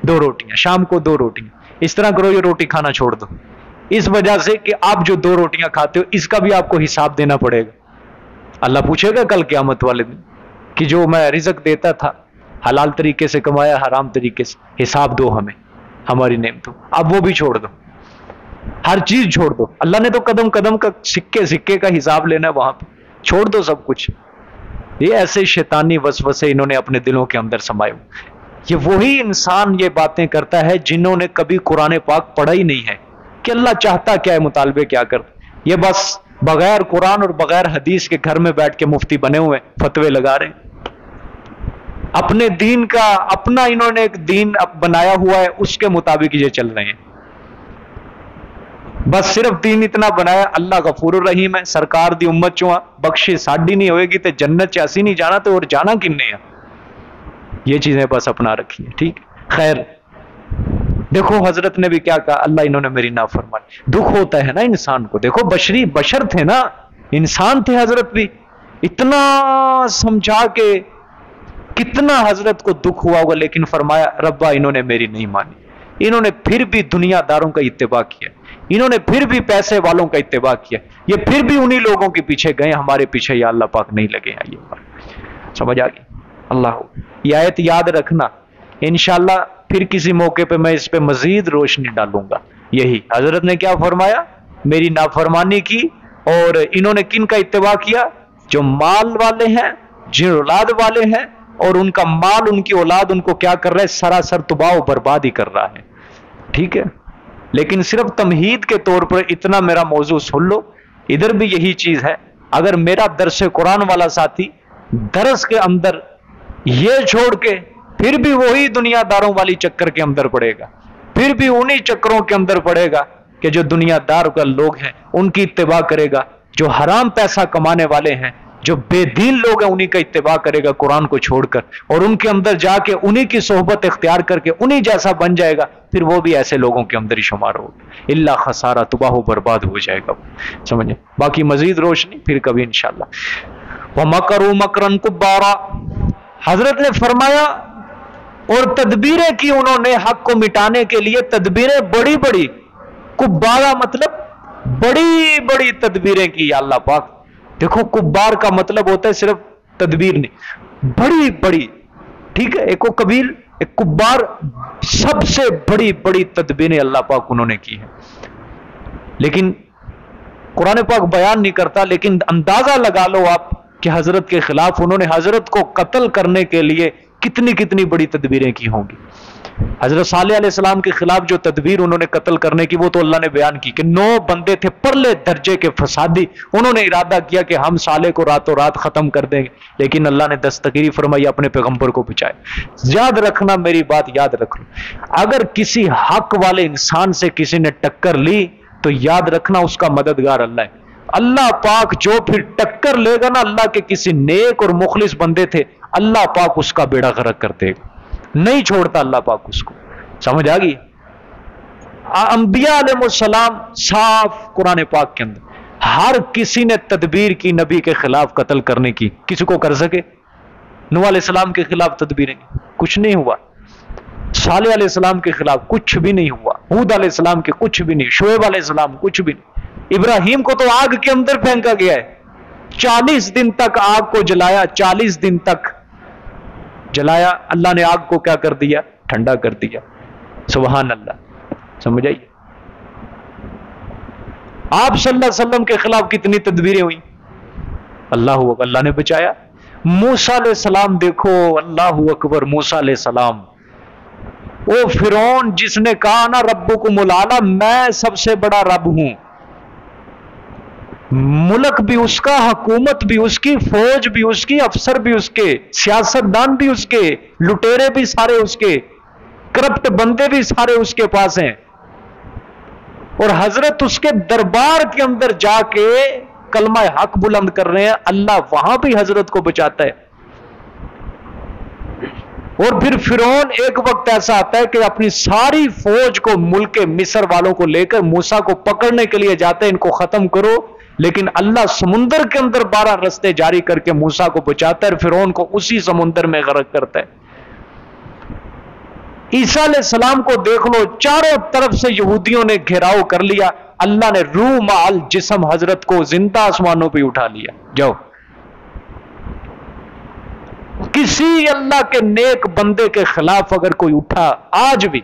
2 روٹیاں، شام کو 2 روٹیاں، اس طرح کرو یہ روٹی کھانا چھوڑ دو، اس وجہ سے کہ آپ جو 2 روٹیاں کھاتے ہو اس کا بھی آپ کو حساب دینا پڑے گا۔ اللہ پوچھے گا کل قیامت والے دن کہ جو میں رزق دیتا تھا حلال طریقے سے کمایا، حرام طریقے سے، حساب دو ہمیں ہماری نعمتوں، اب وہ بھی چھوڑ دو، ہر چیز چھوڑ دو، اللہ نے تو قدم قدم کا سکے سکے کا حساب لینا ہے وہاں پہ، چھوڑ دو سب کچھ۔ یہ ایسے شیطانی وسوسے انہوں نے اپنے دلوں کے اندر سمائے ہوئے۔ یہ وہی انسان یہ باتیں کرتا ہے جنہوں نے کبھی قرآن پاک پڑھا ہی نہیں ہے کہ اللہ چاہتا کیا ہے، مطالبے کیا کرتا، یہ بس بغیر قرآن اور بغیر حدیث کے گھر میں بیٹھ کے مفتی بنے ہوئے فتوے لگا رہے ہیں، اپنے دین کا اپنا انہوں نے ایک دین بنایا ہوا ہے، اس کے مطابق یہ چل رہے ہیں۔ بس صرف دین اتنا بنایا، اللہ غفور الرحیم ہے، سرکار دی امت چواں بخشش ساڈی نہیں ہوئے گی تے جنت چ اسی نہیں جانا، تو اور جانا کنے ہے، یہ چیزیں بس اپنا رکھی ہیں۔ ٹھیک، خیر دیکھو حضرت نے بھی کیا کہا، اللہ انہوں نے میری نافرمانی، دکھ ہوتا ہے نا انسان کو، دیکھو بشر تھے نا، انسان تھے حضرت بھی، اتنا سمجھا کے کتنا حضرت کو دکھ ہوا ہوگا، لیکن فرمایا ربا انہوں نے میری نہیں مانی، انہوں نے پھر بھی دنیا داروں کا اتباع کیا، انہوں نے پھر بھی پیسے والوں کا اتباع کیا، یہ پھر بھی انہی لوگوں کے پیچھے گئے، ہمارے پیچھے یا اللہ پاک نہیں لگے ہیں۔ یہ سمجھ آ گئی؟ اللہ، یہ آیت یاد رکھنا، انشاءاللہ پھر کسی موقع پہ میں اس پہ مزید روشنی ڈالوں گا۔ یہی حضرت نے کیا فرمایا، میری نافرمانی کی، اور انہوں نے کن کا اتباع کیا، جو مال والے ہیں، جن اولاد والے ہیں، اور ان کا مال ان کی اولاد ان کو کیا کر رہا ہے، سراسر تباہ و برباد ہی کر رہا ہے۔ ٹھیک ہے، لیکن صرف تمہید کے طور پر اتنا میرا موضوع سن لو، ادھر بھی یہی چیز ہے، اگر میرا درس قرآن والا ساتھی درس کے اندر یہ چھوڑ کے پھر بھی وہی دنیا داروں والی چکر کے اندر پڑے گا، پھر بھی انہی چکروں کے اندر پڑے گا کہ جو دنیا دار کا لوگ ہیں ان کی اتباع کرے گا، جو حرام پیسہ کمانے والے ہیں، جو بے دین لوگ ہیں انہی کا اتباع کرے گا قرآن کو چھوڑ کر، اور ان کے اندر جا کے انہی کی صحبت اختیار کر کے انہی جیسا بن جائے گا، پھر وہ بھی ایسے لوگوں کے اندر ہی شمار ہوگا، اللہ خسارہ، تباہ و برباد ہو جائے گا وہ۔ سمجھے؟ باقی مزید روشنی پھر کبھی انشاءاللہ۔ وَمَكَرُوا مَكْرًا كُبَّارًا، حضرت نے فرمایا اور تدبیریں کی انہوں نے حق کو مٹانے کے لیے، تدبیریں بڑی بڑی، کبارہ مطلب بڑی بڑی تدبیریں کی اللہ پاک۔ دیکھو کبار کا مطلب ہوتا ہے صرف تدبیر نہیں، بڑی بڑی، ٹھیک ہے، ایک قبیل ایک کبار، سب سے بڑی بڑی تدبیریں اللہ پاک انہوں نے کی ہیں، لیکن قرآن پاک بیان نہیں کرتا، لیکن اندازہ لگا لو آپ کہ حضرت کے خلاف انہوں نے حضرت کو قتل کرنے کے لیے کتنی کتنی بڑی تدبیریں کی ہوں گی۔ حضرت صالح علیہ السلام کے خلاف جو تدبیر انہوں نے قتل کرنے کی، وہ تو اللہ نے بیان کی کہ 9 بندے تھے پرلے درجے کے فسادی، انہوں نے ارادہ کیا کہ ہم صالح کو راتوں رات ختم کر دیں گے، لیکن اللہ نے دستگیری فرمائی، اپنے پیغمبر کو بچائے۔ یاد رکھنا، میری بات یاد رکھ لو، اگر کسی حق والے انسان سے کسی نے ٹکر لی تو یاد رکھنا اس کا مددگار اللہ ہے۔ اللہ پاک جو پھر ٹکر لے گا نا اللہ کے کسی نیک اور مخلص بندے تھے، اللہ پاک اس کا بیڑا غرق کر دے گا، نہیں چھوڑتا اللہ پاک اس کو۔ سمجھ آ گئی؟ انبیاء علیہ السلام صاف قرآن پاک کے اندر ہر کسی نے تدبیر کی نبی کے خلاف قتل کرنے کی، کسی کو کر سکے؟ نوح علیہ السلام کے خلاف تدبیریں کی، کچھ نہیں ہوا۔ صالح علیہ السلام کے خلاف کچھ بھی نہیں ہوا، ہود علیہ السلام کے کچھ بھی نہیں، شعیب علیہ السلام کچھ بھی نہیں، ابراہیم کو تو آگ کے اندر پھینکا گیا ہے، 40 دن تک آگ کو جلایا، 40 دن تک جلایا، اللہ نے آگ کو کیا کر دیا؟ ٹھنڈا کر دیا۔ سبحان اللہ، سمجھ آئیے؟ آپ صلی اللہ علیہ وسلم کے خلاف کتنی تدبیریں ہوئی، اللہ نے بچایا۔ موسیٰ علیہ السلام دیکھو، اللہ اکبر، موسیٰ علیہ السلام، وہ فرعون جس نے کہا نا ربکم الاعلی، میں سب سے بڑا رب ہوں، ملک بھی اس کا، حکومت بھی اس کی، فوج بھی اس کی، افسر بھی اس کے، سیاستدان بھی اس کے، لٹیرے بھی سارے اس کے، کرپٹ بندے بھی سارے اس کے پاس ہیں، اور حضرت اس کے دربار کے اندر جا کے کلمہ حق بلند کر رہے ہیں، اللہ وہاں بھی حضرت کو بچاتا ہے۔ اور پھر فرعون ایک وقت ایسا آتا ہے کہ اپنی ساری فوج کو ملک مصر والوں کو لے کر موسیٰ کو پکڑنے کے لیے جاتے ہیں، ان کو ختم کرو، لیکن اللہ سمندر کے اندر 12 رستے جاری کر کے موسیٰ کو بچاتا ہے، اور فرعون کو اسی سمندر میں غرق کرتا ہے۔ عیسیٰ علیہ السلام کو دیکھ لو، چاروں طرف سے یہودیوں نے گھیراؤ کر لیا، اللہ نے روح مع جسم حضرت کو زندہ آسمانوں پہ اٹھا لیا، جاؤ کسی اللہ کے نیک بندے کے خلاف اگر کوئی اٹھا آج بھی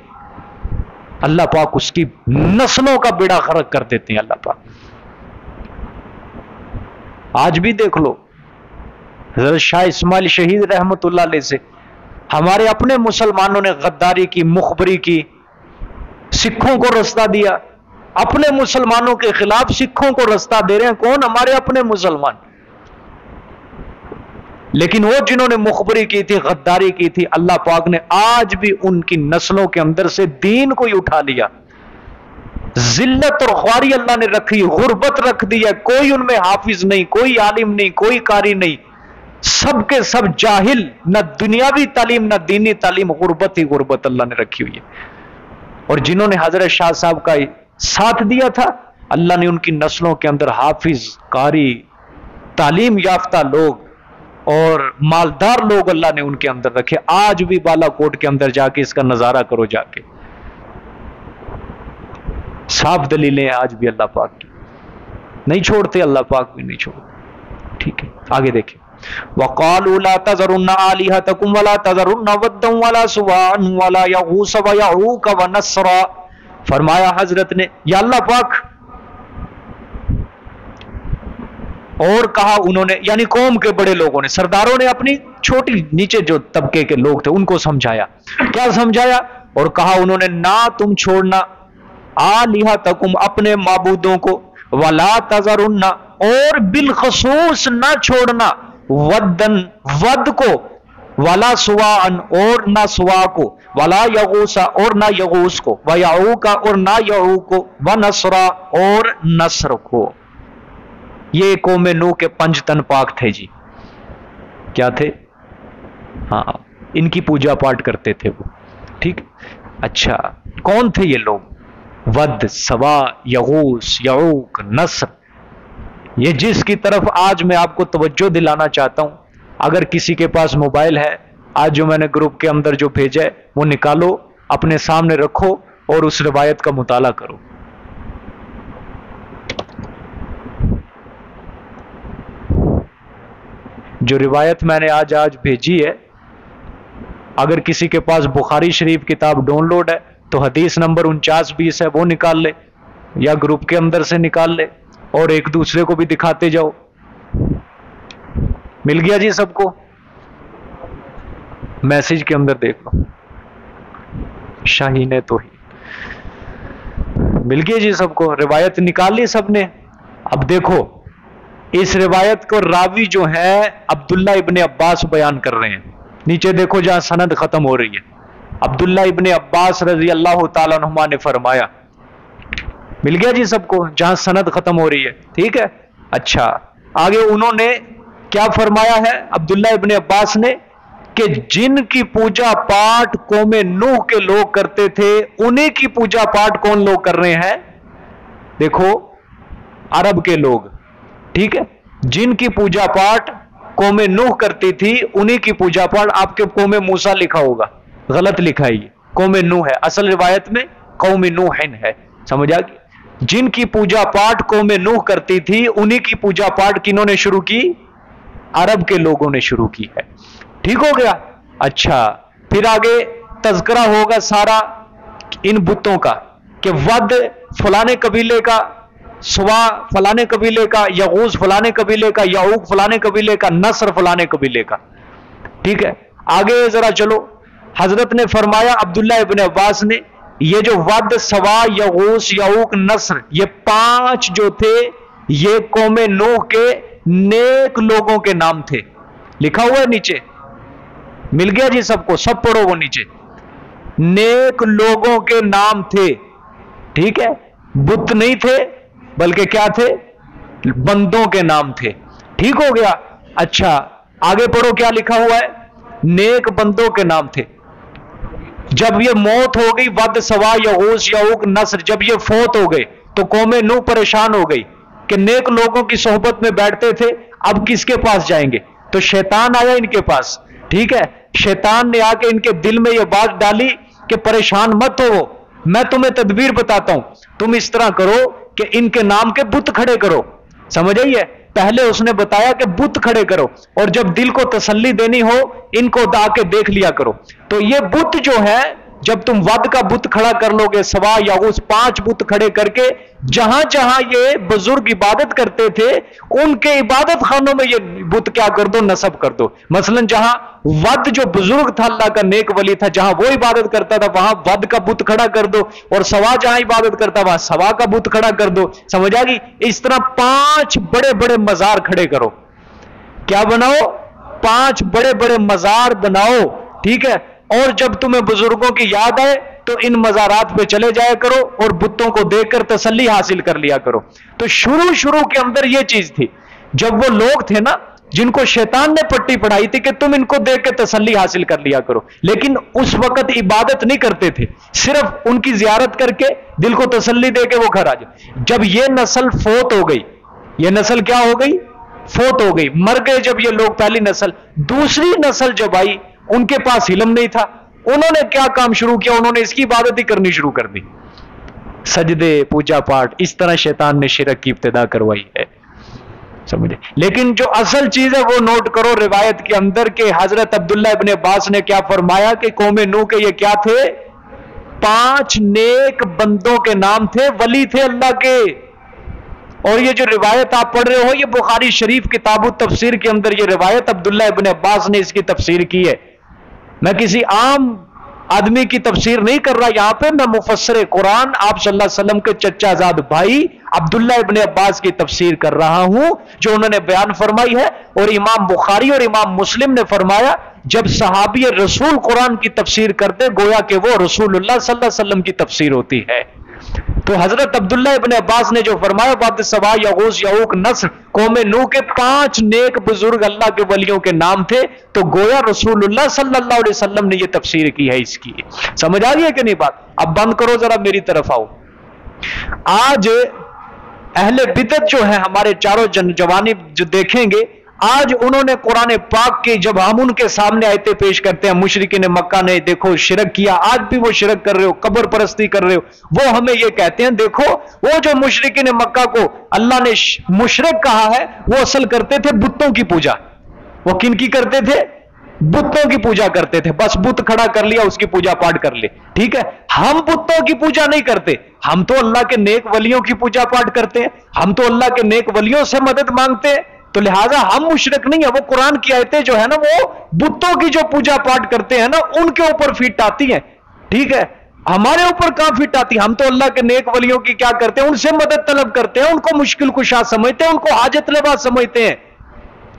اللہ پاک اس کی نسلوں کا بیڑا غرق کر دیتے ہیں اللہ پاک. آج بھی دیکھ لو حضرت شاہ اسماعیل شہید رحمت اللہ علیہ سے ہمارے اپنے مسلمانوں نے غداری کی، مخبری کی، سکھوں کو رستہ دیا. اپنے مسلمانوں کے خلاف سکھوں کو رستہ دے رہے ہیں کون؟ ہمارے اپنے مسلمان. لیکن وہ جنہوں نے مخبری کی تھی، غداری کی تھی، اللہ پاک نے آج بھی ان کی نسلوں کے اندر سے دین کو ہی اٹھا لیا. ذلت اور خواری اللہ نے رکھی، غربت رکھ دی ہے. کوئی ان میں حافظ نہیں، کوئی عالم نہیں، کوئی قاری نہیں، سب کے سب جاہل، نہ دنیاوی تعلیم نہ دینی تعلیم، غربت ہی غربت اللہ نے رکھی ہوئی ہے. اور جنہوں نے حضرت شاہ صاحب کا ساتھ دیا تھا، اللہ نے ان کی نسلوں کے اندر حافظ، قاری، تعلیم یافتہ لوگ اور مالدار لوگ اللہ نے ان کے اندر رکھے. آج بھی بالا کوٹ کے اندر جا کے اس کا نظارہ کرو، جا کے صاف دلیلیں ہیں آج بھی اللہ پاک کی. نہیں چھوڑتے، اللہ پاک بھی نہیں چھوڑتے. ٹھیک ہے، آگے دیکھیں. وَقَالُوا لَا تَذَرُنَّ آلِهَتَكُمْ وَلَا تَذَرُنَّ وَدًّا وَلَا سُوَاعًا وَلَا يَغُوثَ وَيَعُوقَ وَنَسْرًا. فرمایا حضرت نے، یا اللہ پاک، اور کہا انہوں نے، یعنی قوم کے بڑے لوگوں نے، سرداروں نے اپنی چھوٹی نیچے جو طبقے کے لوگ تھے ان کو سمجھایا. کیا سمجھایا؟ اور کہا انہوں نے، نہ تم چھوڑنا آلہتکم اپنے معبودوں کو، ولا تذرن اور بالخصوص نہ چھوڑنا، ودن ود کو، ولا سواعن اور نہ سوا کو، ولا یغوس اور نہ یغوس کو، ویعوق اور نہ یعوق کو، ونسرا اور نصر کو. یہ قوم نوح کے 5 تن پاک تھے جی. کیا تھے؟ ہاں، ان کی پوجا پاٹ کرتے تھے وہ. ٹھیک، اچھا کون تھے یہ لوگ؟ ود، سوا، یغوس، یعوق، نصر. یہ جس کی طرف آج میں آپ کو توجہ دلانا چاہتا ہوں، اگر کسی کے پاس موبائل ہے، آج جو میں نے گروپ کے اندر جو بھیجا ہے وہ نکالو، اپنے سامنے رکھو اور اس روایت کا مطالعہ کرو. جو روایت میں نے آج بھیجی ہے، اگر کسی کے پاس بخاری شریف کتاب ڈاؤن لوڈ ہے تو حدیث نمبر 4920 ہے، وہ نکال لے یا گروپ کے اندر سے نکال لے اور ایک دوسرے کو بھی دکھاتے جاؤ. مل گیا جی سب کو؟ میسج کے اندر دیکھ لو، شاہین توحید مل گیا جی سب کو. روایت نکال لی سب نے. اب دیکھو اس روایت کو راوی جو ہے عبداللہ ابن عباس بیان کر رہے ہیں. نیچے دیکھو جہاں سند ختم ہو رہی ہے، عبداللہ ابن عباس رضی اللہ تعالیٰ عنہما نے فرمایا. مل گیا جی سب کو جہاں سند ختم ہو رہی ہے؟ ٹھیک ہے. اچھا آگے انہوں نے کیا فرمایا ہے عبداللہ ابن عباس نے کہ جن کی پوجا پاٹ قوم نوح کے لوگ کرتے تھے، انہیں کی پوجا پاٹ کون لوگ کر رہے ہیں؟ دیکھو عرب کے لوگ. ٹھیک ہے، جن کی پوجا پاٹ قوم نوح کرتی تھی انہیں کی پوجا پاٹ. آپ کے قوم موسیٰ لکھا ہوگا، غلط لکھا ہے، یہ قوم نوح ہے، اصل روایت میں قوم نوح ہے. سمجھا؟ جن کی پوجا پاٹ قوم نوح کرتی تھی انہیں کی پوجا پاٹ کنہوں نے شروع کی؟ عرب کے لوگوں نے شروع کی ہے. ٹھیک ہو گیا. اچھا پھر آگے تذکرہ ہوگا سارا ان بتوں کا کہ ود فلانے قبیلے کا، سوا فلانے قبیلے کا، یغوث فلانے قبیلے کا، یعوق فلانے قبیلے کا، نصر فلانے قبیلے کا. ٹھیک ہے، آگے ذرا چلو. حضرت نے فرمایا عبداللہ ابن عباس نے، یہ جو ود، سوا، یغوث، یعوق، نصر، یہ 5 جو تھے یہ قوم نوح کے نیک لوگوں کے نام تھے. لکھا ہوا ہے نیچے، مل گیا جی سب کو؟ سب پڑھو وہ نیچے. نیک لوگوں کے نام تھے. ٹھیک ہے، بت نہیں تھے بلکہ کیا تھے؟ بندوں کے نام تھے. ٹھیک ہو گیا. اچھا آگے پڑھو کیا لکھا ہوا ہے؟ نیک بندوں کے نام تھے. جب یہ موت ہو گئی، ود، سوا، یغوث، یعوق، نصر، جب یہ فوت ہو گئے تو قوم نوح پریشان ہو گئی کہ نیک لوگوں کی صحبت میں بیٹھتے تھے، اب کس کے پاس جائیں گے؟ تو شیطان آیا ان کے پاس. ٹھیک ہے، شیطان نے آ کے ان کے دل میں یہ بات ڈالی کہ پریشان مت ہو، میں تمہیں تدبیر بتاتا ہوں، تم اس طرح کرو کہ ان کے نام کے بت کھڑے کرو. سمجھ آئیے؟ پہلے اس نے بتایا کہ بت کھڑے کرو، اور جب دل کو تسلی دینی ہو ان کو آ کے دیکھ لیا کرو. تو یہ بت جو ہے، جب تم ود کا بت کھڑا کر لو گے، سوا یا اس 5 بت کھڑے کر کے جہاں جہاں یہ بزرگ عبادت کرتے تھے ان کے عبادت خانوں میں یہ بت کیا کر دو، نصب کر دو. مثلا جہاں ود جو بزرگ تھا، اللہ کا نیک ولی تھا، جہاں وہ عبادت کرتا تھا وہاں ود کا بت کھڑا کر دو، اور سوا جہاں عبادت کرتا وہاں سوا کا بت کھڑا کر دو. سمجھ آ گئی؟ اس طرح 5 بڑے بڑے مزار کھڑے کرو. کیا بناؤ؟ 5 بڑے بڑے مزار بناؤ. ٹھیک ہے؟ اور جب تمہیں بزرگوں کی یاد آئے تو ان مزارات پہ چلے جایا کرو اور بتوں کو دیکھ کر تسلی حاصل کر لیا کرو. تو شروع کے اندر یہ چیز تھی. جب وہ لوگ تھے نا جن کو شیطان نے پٹی پڑھائی تھی کہ تم ان کو دیکھ کے تسلی حاصل کر لیا کرو، لیکن اس وقت عبادت نہیں کرتے تھے، صرف ان کی زیارت کر کے دل کو تسلی دے کے وہ گھر آ جائے. جب یہ نسل فوت ہو گئی، یہ نسل کیا ہو گئی؟ فوت ہو گئی، مر گئے جب یہ لوگ، پہلی نسل. دوسری نسل جب آئی ان کے پاس علم نہیں تھا، انہوں نے کیا کام شروع کیا؟ انہوں نے اس کی عبادت ہی کرنی شروع کر دی، سجدے، پوجا پاٹ. اس طرح شیطان نے شرک کی ابتدا کروائی ہے. سمجھے؟ لیکن جو اصل چیز ہے وہ نوٹ کرو روایت کے اندر کہ حضرت عبداللہ ابن عباس نے کیا فرمایا کہ قوم نوح کے یہ کیا تھے؟ 5 نیک بندوں کے نام تھے، ولی تھے اللہ کے. اور یہ جو روایت آپ پڑھ رہے ہو یہ بخاری شریف کتاب التفسیر کے اندر یہ روایت عبداللہ ابن عباس نے اس کی تفسیر کی ہے. میں کسی عام آدمی کی تفسیر نہیں کر رہا یہاں پہ، میں مفسر قرآن آپ صلی اللہ علیہ وسلم کے چچا زاد بھائی عبداللہ ابن عباس کی تفسیر کر رہا ہوں جو انہوں نے بیان فرمائی ہے. اور امام بخاری اور امام مسلم نے فرمایا جب صحابی رسول قرآن کی تفسیر کرتے گویا کہ وہ رسول اللہ صلی اللہ علیہ وسلم کی تفسیر ہوتی ہے. تو حضرت عبداللہ ابن عباس نے جو فرمایا واد سوا یغوث یعوق نصر، قوم نوح کے 5 نیک بزرگ اللہ کے ولیوں کے نام تھے، تو گویا رسول اللہ صلی اللہ علیہ وسلم نے یہ تفسیر کی ہے اس کی. سمجھ آ رہی ہے کہ نہیں بات؟ اب بند کرو ذرا میری طرف آؤ. آج اہل بدعت جو ہے ہمارے چاروں جوانب جو دیکھیں گے، آج انہوں نے قرآن پاک کی جب ہم ان کے سامنے آیتیں پیش کرتے ہیں، مشرکین مکہ نے دیکھو شرک کیا، آج بھی وہ شرک کر رہے ہو، قبر پرستی کر رہے ہو، وہ ہمیں یہ کہتے ہیں دیکھو وہ جو مشرکین مکہ کو اللہ نے مشرک کہا ہے وہ اصل کرتے تھے بتوں کی پوجا. وہ کن کی کرتے تھے؟ بتوں کی پوجا کرتے تھے. بس بت کھڑا کر لیا، اس کی پوجا پاٹ کر لے. ٹھیک ہے؟ ہم بتوں کی پوجا نہیں کرتے، ہم تو اللہ کے نیک ولیوں کی پوجا پاٹ کرتے ہیں، ہم تو اللہ کے نیک ولیوں سے مدد مانگتے ہیں. تو لہٰذا ہم مشرک نہیں ہیں. وہ قرآن کی آیتیں جو ہے نا وہ بتوں کی جو پوجا پاٹ کرتے ہیں نا ان کے اوپر فٹ آتی ہیں. ٹھیک ہے؟ ہمارے اوپر کہاں فٹ آتی؟ ہم تو اللہ کے نیک ولیوں کی کیا کرتے ہیں؟ ان سے مدد طلب کرتے ہیں، ان کو مشکل کشا سمجھتے ہیں، ان کو حاجت روا سمجھتے ہیں.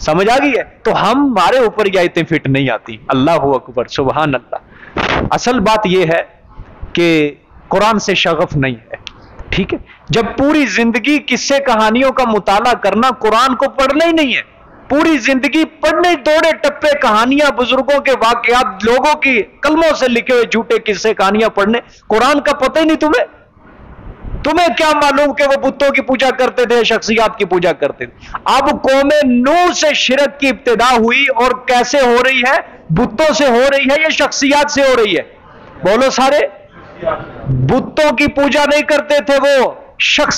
سمجھ آ گئی ہے؟ تو ہمارے اوپر یہ آیتیں فٹ نہیں آتی. اللہ اکبر، سبحان اللہ. اصل بات یہ ہے کہ قرآن سے شغف نہیں ہے. ٹھیک ہے؟ جب پوری زندگی قصے کہانیوں کا مطالعہ کرنا، قرآن کو پڑھنا ہی نہیں ہے، پوری زندگی پڑھنے دوڑے ٹپے کہانیاں، بزرگوں کے واقعات، لوگوں کی کلموں سے لکھے ہوئے جھوٹے قصے کہانیاں پڑھنے، قرآن کا پتہ ہی نہیں تمہیں کیا معلوم کہ وہ بتوں کی پوجا کرتے تھے، شخصیات کی پوجا کرتے تھے. اب قوم نوح سے شرک کی ابتدا ہوئی، اور کیسے ہو رہی ہے؟ بتوں سے ہو رہی ہے یا شخصیات سے ہو رہی ہے؟ بولو سارے. بتوں کی پوجا نہیں کرتے تھے، وہ شخص